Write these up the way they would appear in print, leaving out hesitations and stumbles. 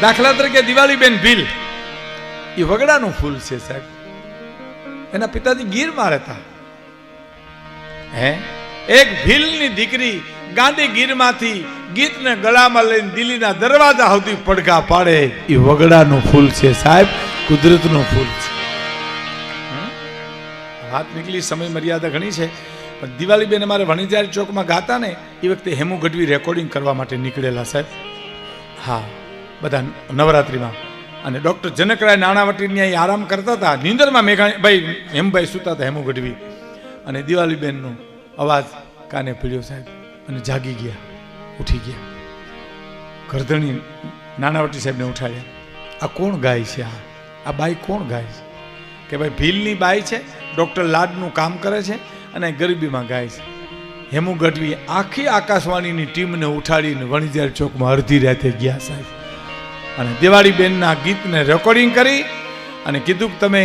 દાખલા તરીકે દિવાળીબેન ભીલ, એ વગડાનું ફૂલ છે સાહેબ. એના પિતાજી ગીરમાં રહેતા. એક ભીલની દીકરી ગાંધી ગીરમાંથી ગીતને ગળામાં લઈને દિલ્હીના દરવાજા સુધી પડઘા પાડે, એ વગડાનું ફૂલ છે સાહેબ, કુદરતનું ફૂલ છે. વાત નીકળી, સમય મર્યાદા ઘણી છે, પણ દિવાળીબેન અમારે વણિજાર ચોકમાં ગાતા ને એ વખતે હેમુ ગઢવી રેકોર્ડિંગ કરવા માટે નીકળેલા સાહેબ. હા, બધા નવરાત્રિમાં. અને ડૉક્ટર જનકરાય નાણાવટીની અહીં આરામ કરતા હતા, નીંદરમાં મેઘાણીભાઈ હેમભાઈ સૂતા હતા, હેમુ ગઢવી. અને દિવાળીબેનનો અવાજ કાને પડ્યો સાહેબ, અને જાગી ગયા, ઉઠી ગયા. ગરધણી નાણાવટી સાહેબને ઉઠાડ્યા. આ કોણ ગાય છે? આ બાઈ કોણ ગાય છે? કે ભાઈ ભીલની બાઈ છે, ડૉક્ટર લાડનું કામ કરે છે અને ગરીબીમાં ગાય છે. હેમુ ગઢવી આખી આકાશવાણીની ટીમને ઉઠાડીને વણિજાર ચોકમાં અડધી રાતે ગયા સાહેબ, અને દિવાળીબેનના ગીતને રેકોર્ડિંગ કરી અને કીધું કે તમે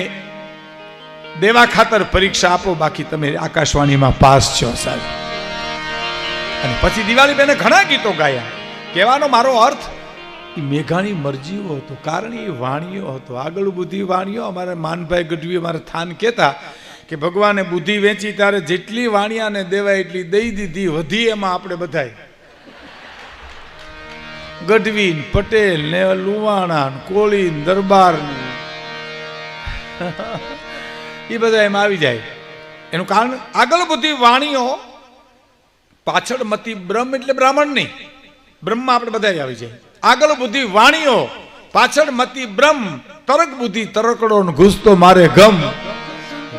દેવા ખાતર પરીક્ષા આપો, બાકી તમે આકાશવાણીમાં પાસ છો સાહેબ. અને પછી દિવાળીબેને ઘણા ગીતો ગાયા. કહેવાનો મારો અર્થ, એ મેઘાણી મરજીઓ હતો, કારણ એ વાણીઓ હતો, આગળ બુદ્ધિ વાણીઓ. અમારે માનભાઈ ગઢવી અમારે થાન કહેતા કે ભગવાને બુદ્ધિ વેચી ત્યારે જેટલી વાણિયાને દેવાય એટલી દઈ દીધી, વધી એમાં આપણે બધાય ગઢવી, પટેલ ને લુવાણા, કોળી, દરબાર એ બધા એમાં આવી જાય. એનું કારણ આગળ બુદ્ધિ વાણીઓ, પાછળ મતી બ્રહ્મ એટલે બ્રાહ્મણ નહીં, બ્રહ્મ આપણે બધા આવી જાય. આગળ બુદ્ધિ વાણીઓ, પાછળ મતી બ્રહ્મ, તરક બુદ્ધિ તરકડો ઘૂસતો મારે ગમ.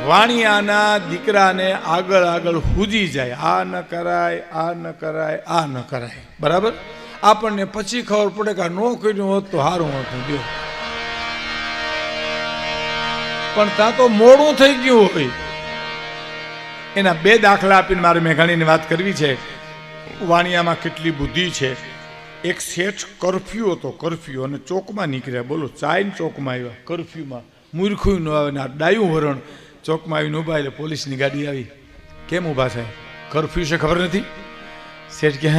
વાણિયાના દીકરાને આગળ આગળ હુજી જાય, આ ન કરાય, આ ન કરાય, આ ન કરાય. બરાબર? આપણને પછી ખબર પડે કે નો કર્યું હોત તો સારું હતું દો, પણ ત્યાં તો મોડું થઈ ગયું હોય. એના બે દાખલા આપીને મારે મેઘાણીની વાત કરવી છે. વાણિયામાં કેટલી બુદ્ધિ છે. એક શેઠ કરફ્યુ હતો, કરફ્યુ, અને ચોકમાં નીકળ્યા. બોલો, ચાઈન ચોકમાં આવ્યા કરફ્યુમાં, મૂર્ખું ન આવે ને આ ડાયું વરણ ચોકમાં આવીને ઊભા. એટલે પોલીસની ગાડી આવી. કેમ ઊભા સાહેબ? કરફ્યુ છે ખબર નથી? શેઠ કે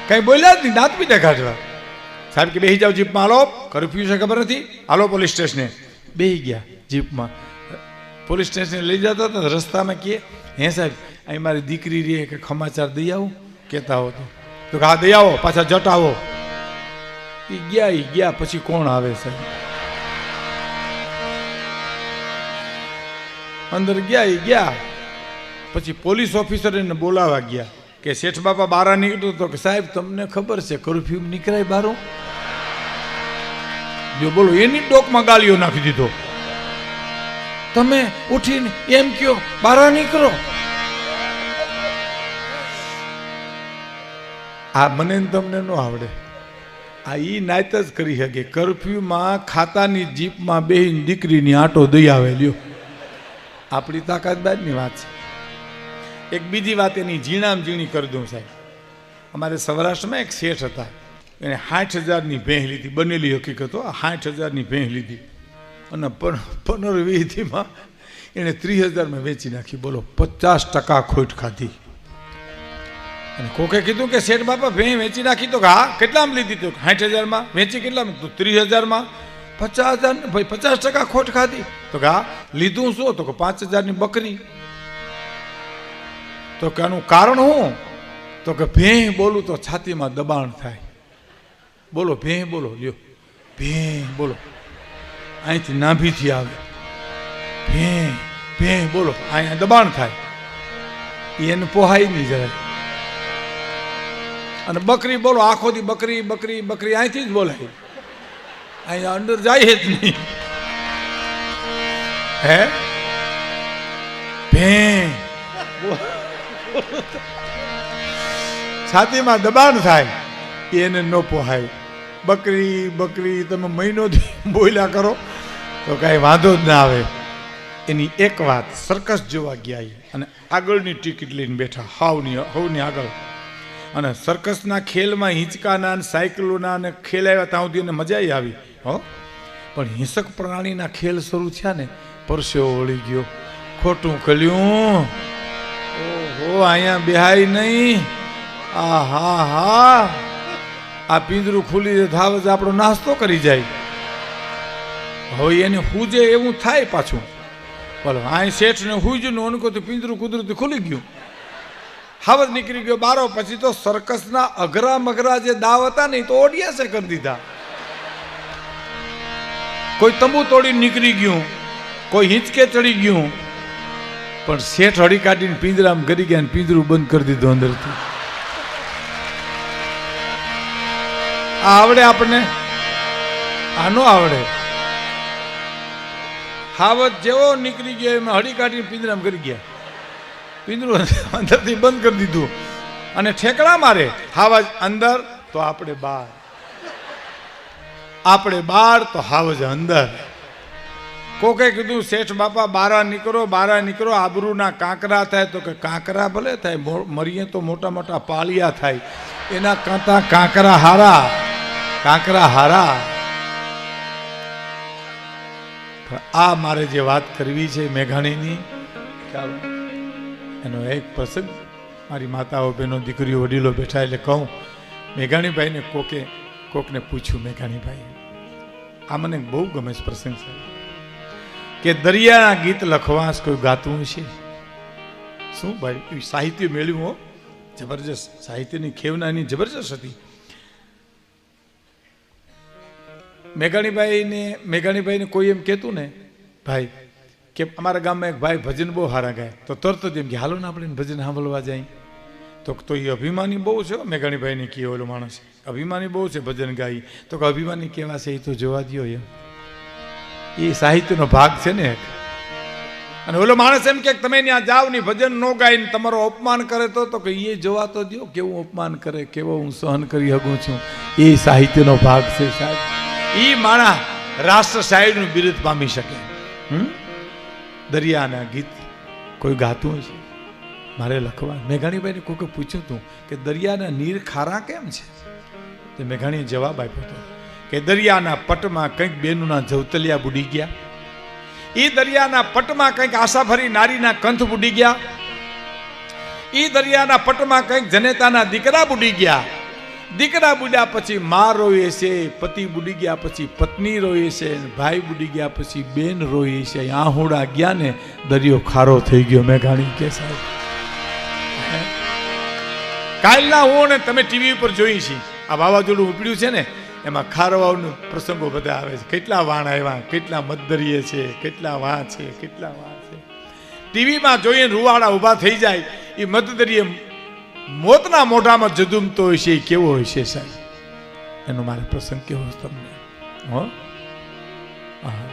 કઈ બોલ્યા જ નહીં, દાંત પીટા કાઢવા. સાહેબ કે બેસી જાઓ જીપમાં, હાલો, કરફ્યુ છે ખબર નથી, હાલો પોલીસ સ્ટેશને. બેસી ગયા જીપમાં. પોલીસ સ્ટેશને લઈ જતા હતા, રસ્તામાં કહે, હે સાહેબ અહીં મારી દીકરી રહે, કે સમાચાર દઈ આવું કહેતા હો તો હા દઈ આવો, પાછા જટ આવો. એ ગયા પછી કોણ આવે સાહેબ? અંદર ગયા પછી પોલીસ ઓફિસર એને બોલાવા ગયા કે શેઠ બાપા બારા નીકળ્યો તો કે સાહેબ તમને ખબર છે કરફ્યુ નીકળાય બારો? જો બોલો, એની ડોકમાં ગાળીઓ નાખી દીધો. તમે ઉઠીને એમ કયો બારા નીકળો? આ મને તમને ન આવડે. આ ઈ નાયત જ કરી શકે. કરફ્યુમાં ખાતાની જીપમાં બેહીને દીકરીની આંટો દઈ આવે લ્યો. આપણી તાકાત બાદની વાત છે. એક બીજી વાત એની ઝીણામ ઝીણી કરી દઉં સાહેબ. અમારે સૌરાષ્ટ્રમાં એક શેઠ હતા, એને 60,000ની ભેંસ લીધી, બનેલી હકીકતો. 60,000ની ભેંસ લીધી અને 15-20માં એને 30,000માં વેચી નાખી. બોલો, 50% ખોટ ખાધી. અને કોકે કીધું કે શેઠ બાપા ભેં વેચી નાખી? તો હા. કેટલામાં લીધી? તો 60,000માં. વેચી કેટલામાં? તો 30,000માં. 50,000 ભાઈ 50% ખોટ ખાધી. તો કે હા. લીધું શું? તો કે 5,000ની બકરી. તો કે આનું કારણ શું? તો કે ભેં બોલું તો છાતીમાં દબાણ થાય. બોલો, ભેં બોલો લ્યો, ભેં બોલો, અહીંથી નાભીથી આવે. ભેં બોલો, અહીંયા દબાણ થાય, એને પોહાય નહીં જરાય. અને બકરી બોલો, આખો દી બકરી બકરી બકરી અહીંથી જ બોલાય, અહીંયા અંદર જાય જ નહીં. હે ભેં છાતીમાં દબાણ થાય, એને ન પોહાય. બકરી બકરી તમે મહિનોથી બોલ્યા કરો તો કાંઈ વાંધો જ ના આવે. એની એક વાત, સર્કસ જોવા ગયા અને આગળની ટિકિટ લઈને બેઠા, હવની આગળ. અને સર્કસના ખેલમાં હિંચકાના સાયકલોના અને ખેલ આવ્યા ત્યાં સુધી એને મજા આવી. હો, પણ હિંસક પ્રાણીના ખેલ શરૂ થયા ને, પરસેવો વળી ગયો, ખોટું કર્યું. ઓહો અહીંયા બેહાય નહીં. આ હા હા આ પિંજરું ખુલી થાવ જ આપણો નાસ્તો કરી જાય. હવે એને હુજે એવું થાય પાછું. બોલો અહીં શેઠ ને હુજનું અનકો તો પિંજરું કુદરતી ખુલી ગયું. હાવજ નીકળી ગયો બારો. પછી તો સર્કસના અઘરા મઘરા જે દાવ હતા ને તો ઓડિયન્સે કરી દીધા. કોઈ તંબુ તોડીને નીકળી ગયું, કોઈ હિંચકે ચડી ગયું, પણ શેઠ હળી કાઢીને પિંજરામાં કરી ગયા, પિંજરું બંધ કરી દીધું અંદરથી. આ આવડે આપણને? આ નો આવડે. હાવજ જેવો નીકળી ગયો એમાં હળી કાઢીને પિંજરામાં કરી ગયા, પિંજરું અંદરથી બંધ કરી દીધું. અને ઠેકડા મારે હાવજ અંદર તો આપણે બહાર, આપણે બહાર તો હાવજ અંદર. કોકે કીધું શેઠ બાપા બારા નીકળો, આબરૂના કાંકરા થાય. તો કે કાંકરા ભલે થાય, મરીએ તો મોટા મોટા પાળિયા થાય, એના કરતા કાંકરા હારા, કાંકરા હારા. આ મારે જે વાત કરવી છે મેઘાણીની, એનો એક પ્રસંગ મારી માતાઓ બહેનો દીકરીઓ વડીલો બેઠા એટલે કહું. મેઘાણીભાઈને કોકને પૂછ્યું, મેઘાણીભાઈ આ મને બહુ ગમે છે પ્રસંગ છે કે દરિયાના ગીત લખવા કોઈ ગાતું છે? શું ભાઈ સાહિત્ય મેળવ્યું હો, જબરજસ્ત સાહિત્યની ખેવનાની જબરજસ્ત હતી. મેઘાણીભાઈને કોઈ એમ કહેતું ને ભાઈ કે અમારા ગામમાં એક ભાઈ ભજન બહુ સારા ગાય, તો તરત જ એમ કે હાલો ને આપણે ભજન સાંભળવા જાય. તો એ અભિમાની બહુ છે મેઘાણીભાઈને કહે ઓલો માણસ અભિમાની બહુ છે ભજન ગાઈ. તો કે અભિમાની કેવા છે એ તો જોવા દો, એમ એ સાહિત્યનો ભાગ છે ને. અને ઓલો માણસ એમ કે તમે ત્યાં જાવ ને ભજન ન ગાઈને તમારો અપમાન કરે તો કે એ જોવા તો દો કેવું અપમાન કરે, કેવો હું સહન કરી શકું છું. એ સાહિત્યનો ભાગ છે સાહેબ. એ માણા રાષ્ટ્ર શાયરનું બિરુદ પામી શકે. દરિયાના ગીત કોઈ ગાતું હશે, મારે લખવા. મેઘાણીભાઈને કોઈકે પૂછ્યું હતું કે દરિયાના નીર ખારા કેમ છે? તો મેઘાણીએ જવાબ આપ્યો હતો કે દરિયાના પટમાં કંઈક બેનુના જવતલિયા બુડી ગયા, એ દરિયાના પટમાં કંઈક આશાભરી નારીના કંથ બુડી ગયા, એ દરિયાના પટમાં કંઈક જનેતાના દીકરા બુડી ગયા, દીકરા બુડ્યા પછી મા રોઈએ છે, પતિ બુડી ગયા પછી પત્ની રોઈએ છે, ભાઈ બુડી ગયા પછી બેન રોઈએ છે. આહુડા ગયા ને દરિયો ખારો થઈ ગયો. મેઘાણી કે સાહેબ કાલના હું ને તમે ટીવી ઉપર જોઈ છે આ વાવાઝોડું ઉપડ્યું છે ને એમાં ખારવાઓનું પ્રસંગો બધા આવે છે. કેટલા વાણ આવ્યા, કેટલા મતદરીએ છે, કેટલા વાં છે, કેટલા વાં છે. ટીવીમાં જોઈએ રૂવાડા ઊભા થઈ જાય. એ મતદરીએ મોતના મોઢામાં જદુમતો હોય છે, એ કેવો હોય છે સાહેબ? એનો મારે પ્રસંગ કેવો તમને હો. હા